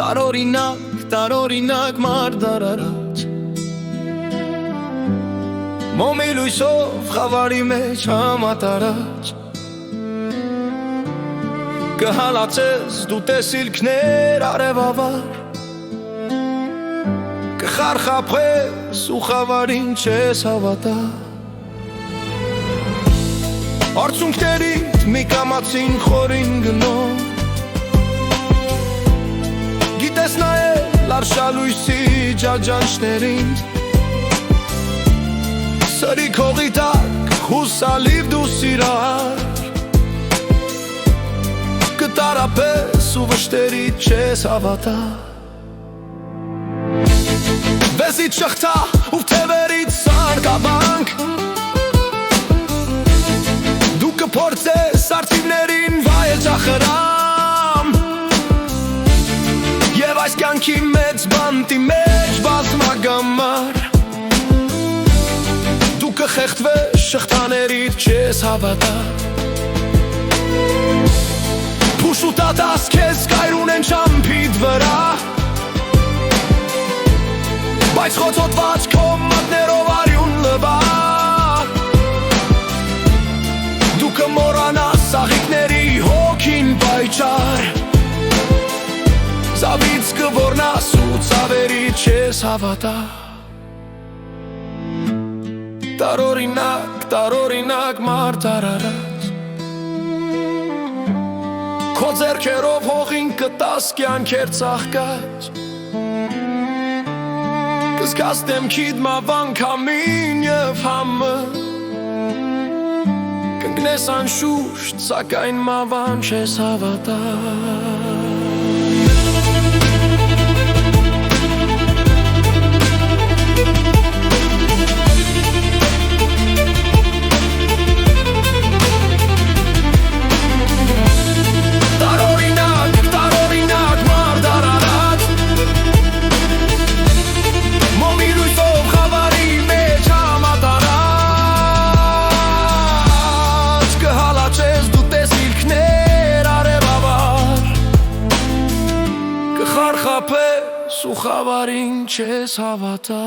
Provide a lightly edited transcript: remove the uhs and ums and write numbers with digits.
Տարօրինակ մարդարարած Մոմի լույսով խավարի մեջ համատարած Կհալացես դու տեսիլքներ արևավար Կխարխափես ու խավարին չես հավատա Արցունքներիդ մի կամացին խորին գնում Գիտես նայել արշալույսի ջաջանջներին Սրի քողի տակ հուսալիվ դու սիրար Կտարապես ու վշտերիդ չես հավատա Վեզիդ շղթա ու թևերիդ սարկաբանք Դու կփորձես արդիվներին վայել ճախրամ Եվ այս կյանքի մեծ բանտի մեջ բազմագամար Դու կխեղդվես շղթաներիդ չես հավատա Փուշ ու տատաս քեզ կայրուն են ճամփիդ վրա Բայց խոցոտված քո մատներով արյուն լվա Դու կմոռանաս սաղիկների հոգին պայճար Ծավից կվորնաս ու ծավերիդ չես հավատա Տարօրինակ մարդարարած Քո ձեռքերով հողին կտաս կյանքեր ծաղկած Կզգաս դեմքիդ մավան քամին և համը Կընկնես անշուշտ, սակայն մավան չես հավատա Ու խավարին չես հավատա